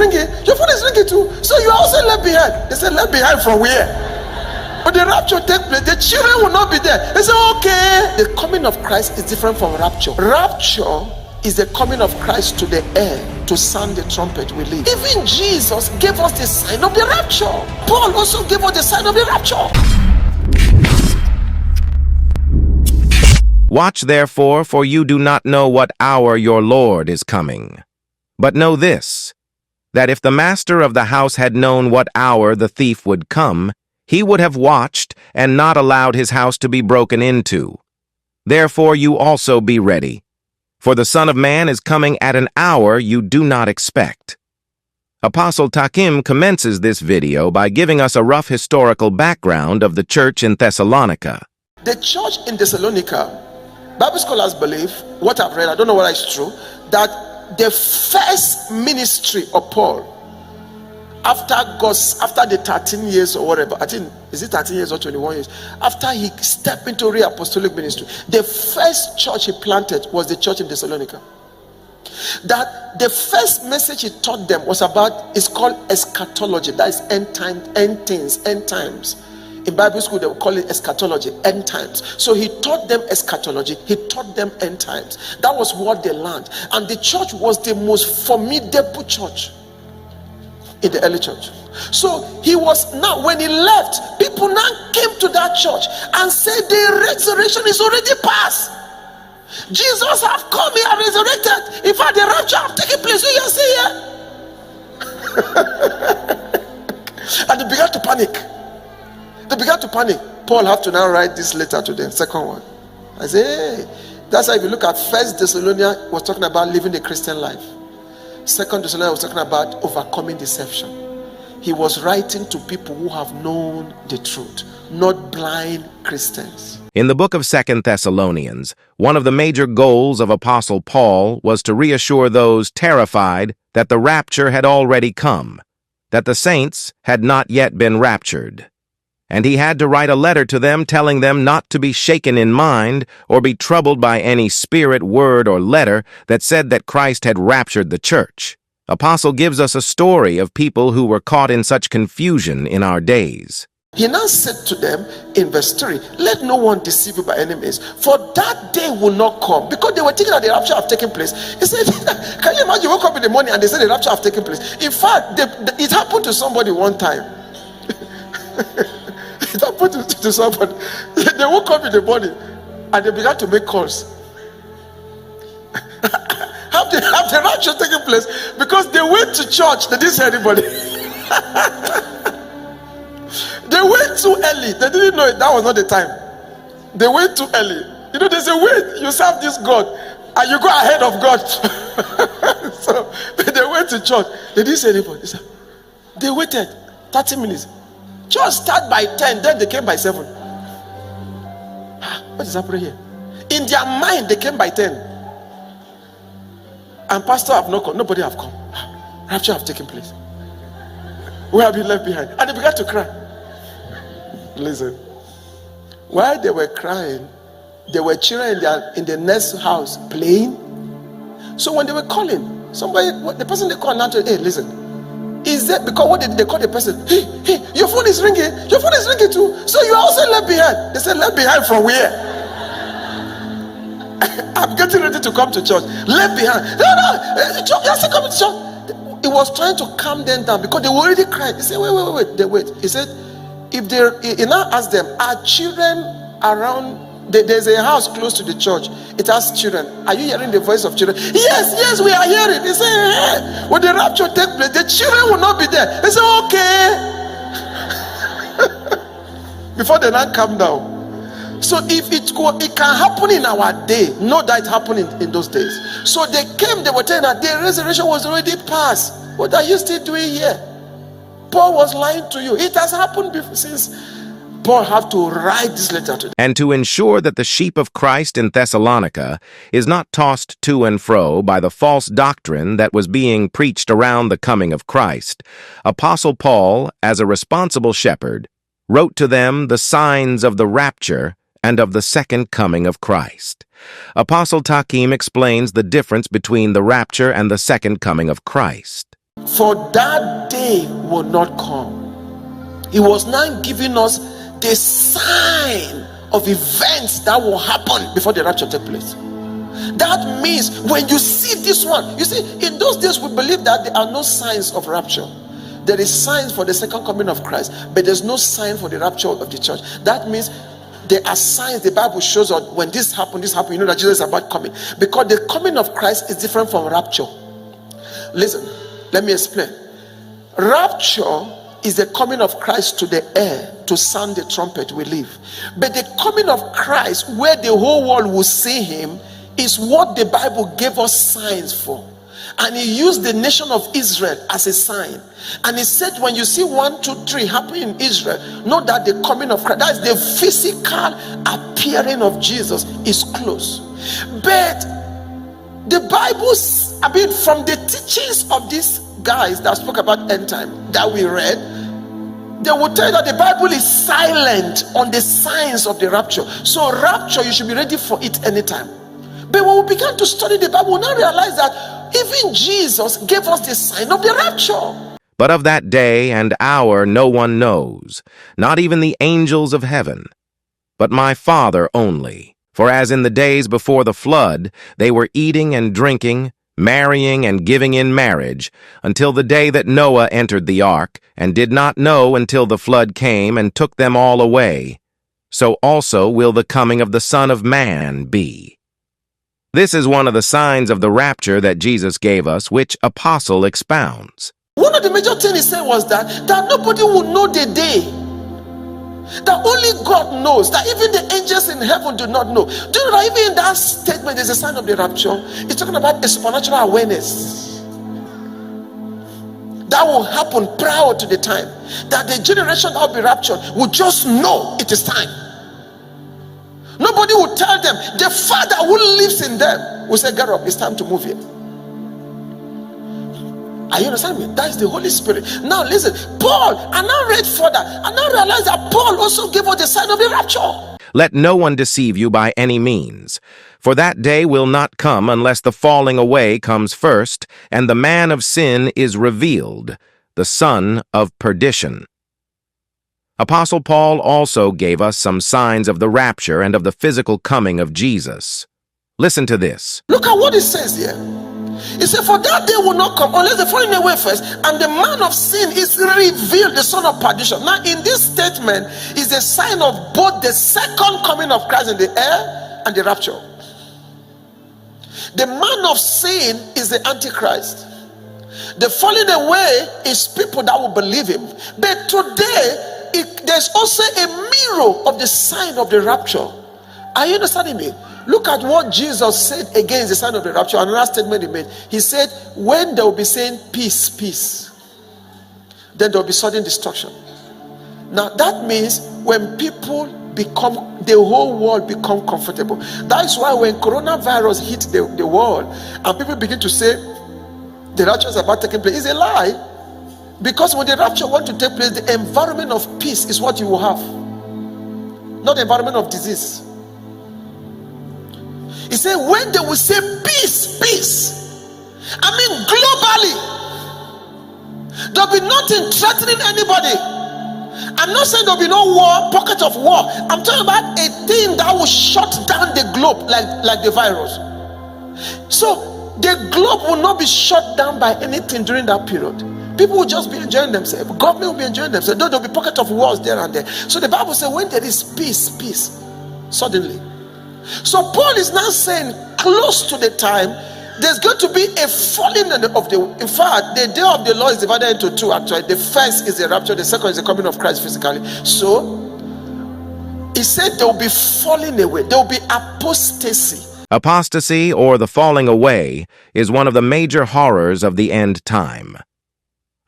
ringing. Your phone is ringing too. So you are also left behind. They said, left behind from where? But the rapture take place. The children will not be there. They say, okay. The coming of Christ is different from rapture. Rapture is the coming of Christ to the air to sound the trumpet we leave. Even Jesus gave us the sign of the rapture. Paul also gave us the sign of the rapture. Watch therefore, for you do not know what hour your Lord is coming. But know this, that if the master of the house had known what hour the thief would come, he would have watched and not allowed his house to be broken into. Therefore you also be ready, for the Son of Man is coming at an hour you do not expect. Apostle Takim commences this video by giving us a rough historical background of the church in Thessalonica. The church in Thessalonica, Bible scholars believe, what I've read, I don't know whether it's true, that the first ministry of Paul, after the 13 years or whatever, I think, is it 13 years or 21 years, after he stepped into real apostolic ministry, the first church he planted was the church in Thessalonica. That the first message he taught them was about, it's called eschatology, that is end times. In Bible school, they would call it eschatology, end times. So he taught them eschatology, he taught them end times. That was what they learned. And the church was the most formidable church in the early church. So he was, now when he left, people now came to that church and said the resurrection is already past. Jesus have come, he have resurrected. In fact, the rapture have taken place. You see here. And they began to panic. Paul have to now write this letter to them, second one. I say, hey, that's why if you look at First Thessalonians, was talking about living the Christian life. Second Thessalonians was talking about overcoming deception. He was writing to people who have known the truth, not blind Christians. In the book of 2 Thessalonians, one of the major goals of Apostle Paul was to reassure those terrified that the rapture had already come, that the saints had not yet been raptured. And he had to write a letter to them telling them not to be shaken in mind or be troubled by any spirit, word, or letter that said that Christ had raptured the church. Apostle gives us a story of people who were caught in such confusion in our days. He now said to them in verse 3, let no one deceive you by any means, for that day will not come. Because they were thinking that the rapture have taken place. He said, can you imagine, you woke up in the morning and they said the rapture have taken place. In fact, it happened to somebody one time. It happened to somebody. They woke up in the morning and they began to make calls. have the rapture taken place? Because they went to church, they didn't see anybody. They went too early. They didn't know it. That was not the time. They went too early. You know, they say, wait, you serve this God and you go ahead of God. So they went to church. They didn't see anybody. They waited 30 minutes. Church start by 10, then they came by 7. What is happening here? In their mind, they came by 10. And pastor have not come. Nobody have come. Rapture have taken place. We have been left behind. And they began to cry. Listen. While they were crying, there were children in the next house playing. So when they were calling, the person they called now told, hey, listen. Is that because what did they call the person? Hey, your phone is ringing. Your phone is ringing too. So you are also left behind. They said, left behind from where? I'm getting ready to come to church. Left behind. No, you're still coming to church. It was trying to calm them down because they were already crying. He said, wait. They wait. He said, he now asked them, are children around? There's a house close to the church. It has children. Are you hearing the voice of children? Yes, we are hearing. He said, when the rapture takes place, the children will not be there. He said, okay. Before they now calm down. So if it can happen in our day, know that it happened in those days. So they came, they were telling that the resurrection was already past. What are you still doing here? Paul was lying to you. It has happened before, since Paul have to write this letter to them. And to ensure that the sheep of Christ in Thessalonica is not tossed to and fro by the false doctrine that was being preached around the coming of Christ, Apostle Paul, as a responsible shepherd, wrote to them the signs of the rapture and of the second coming of Christ. Apostle Takim explains the difference between the rapture and the second coming of Christ. For that day will not come. He was now giving us the sign of events that will happen before the rapture takes place. That means when you see this one, you see, in those days we believe that there are no signs of rapture. There is signs for the second coming of Christ, but there's no sign for the rapture of the church. That means there are signs. The Bible shows us when this happened, you know that Jesus is about coming. Because the coming of Christ is different from rapture. Listen, let me explain. Rapture is the coming of Christ to the air to sound the trumpet we live. But the coming of Christ, where the whole world will see him, is what the Bible gave us signs for. And he used the nation of Israel as a sign. And he said, when you see 1, 2, 3 happening in Israel, know that the coming of Christ, that is the physical appearing of Jesus, is close. But the Bible, from the teachings of these guys that spoke about end time that we read, they will tell you that the Bible is silent on the signs of the rapture. So rapture, you should be ready for it anytime. But when we began to study the Bible, we now realize that even Jesus gave us the sign of the rapture. But of that day and hour no one knows, not even the angels of heaven, but my Father only. For as in the days before the flood, they were eating and drinking, marrying and giving in marriage, until the day that Noah entered the ark, and did not know until the flood came and took them all away, so also will the coming of the Son of Man be. This is one of the signs of the rapture that Jesus gave us, which Apostle expounds. One of the major things he said was that nobody will know the day. That only God knows. That even the angels in heaven do not know. Do you know that even in that statement there's a sign of the rapture? It's talking about a supernatural awareness that will happen prior to the time. That the generation that will be raptured will just know it is time. Nobody will tell them. The Father who lives in them will say, get up, it's time to move here. Are you understanding me? That is the Holy Spirit. Now listen, Paul, I now read further. I now realize that Paul also gave us the sign of the rapture. Let no one deceive you by any means, for that day will not come unless the falling away comes first, and the man of sin is revealed, the son of perdition. Apostle Paul also gave us some signs of the rapture and of the physical coming of Jesus. Listen to this. Look at what it says here. He said, for that day will not come unless the falling away first, and the man of sin is revealed, the son of perdition. Now, in this statement is a sign of both the second coming of Christ in the air and the rapture. The man of sin is the Antichrist. The falling away is people that will believe him. But today, there's also a mirror of the sign of the rapture. Are you understanding me? Look at what Jesus said against the sign of the rapture. Another statement he made. He said, when they will be saying peace, peace, then there will be sudden destruction. Now that means when people become, the whole world become comfortable. That is why when coronavirus hit the world and people begin to say the rapture is about taking place, it's a lie. Because when the rapture wants to take place, the environment of peace is what you will have, not the environment of disease. He said, when they will say peace, peace, I mean globally, there'll be nothing threatening anybody. I'm not saying there'll be no war, pocket of war. I'm talking about a thing that will shut down the globe like the virus. So the globe will not be shut down by anything during that period. People will just be enjoying themselves. Government will be enjoying themselves. Though there'll be pocket of wars there and there. So the Bible says when there is peace, peace, suddenly. So Paul is now saying close to the time, there's going to be a falling of the, in fact, the day of the Lord is divided into two actually. The first is the rapture, the second is the coming of Christ physically. So he said there will be falling away. There will be apostasy. Apostasy, or the falling away, is one of the major horrors of the end time.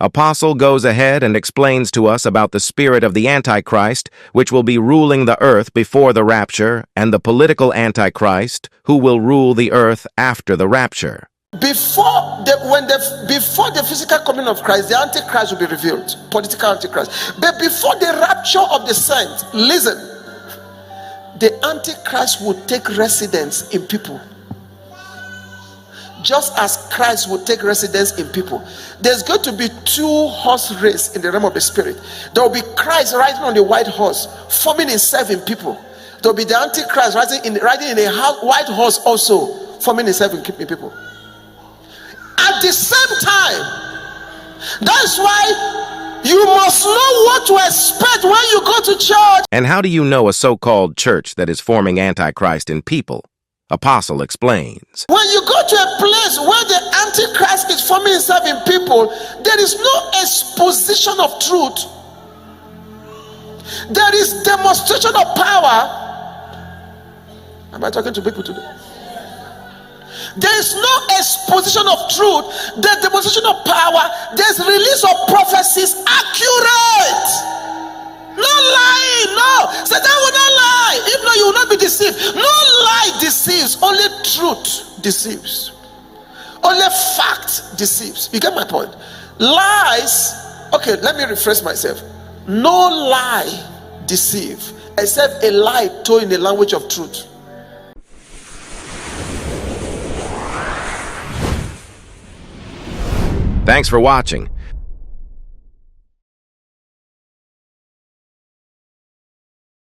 Apostle goes ahead and explains to us about the spirit of the Antichrist, which will be ruling the earth before the rapture, and the political Antichrist, who will rule the earth after the rapture. Before the physical coming of Christ, the Antichrist will be revealed, political Antichrist. But before the rapture of the saints, listen, the Antichrist will take residence in people. just as Christ will take residence in people. There's going to be two-horse race in the realm of the spirit. There will be Christ riding on the white horse, forming himself in people. There will be the Antichrist riding in a white horse, also forming himself in people. At the same time, that's why you must know what to expect when you go to church. And how do you know a so-called church that is forming Antichrist in people? Apostle explains. When you go to a place where the Antichrist is forming himself in people, there is no exposition of truth. There is demonstration of power. Am I talking to people today? There is no exposition of truth. The demonstration of power. There's release of prophecies accurate. No lying, no. Satan will not lie. If not, you will not be deceived. No lie deceives. Only truth deceives. Only fact deceives. You get my point? Lies. Okay, let me rephrase myself. No lie deceive, except a lie told in the language of truth. Thanks for watching.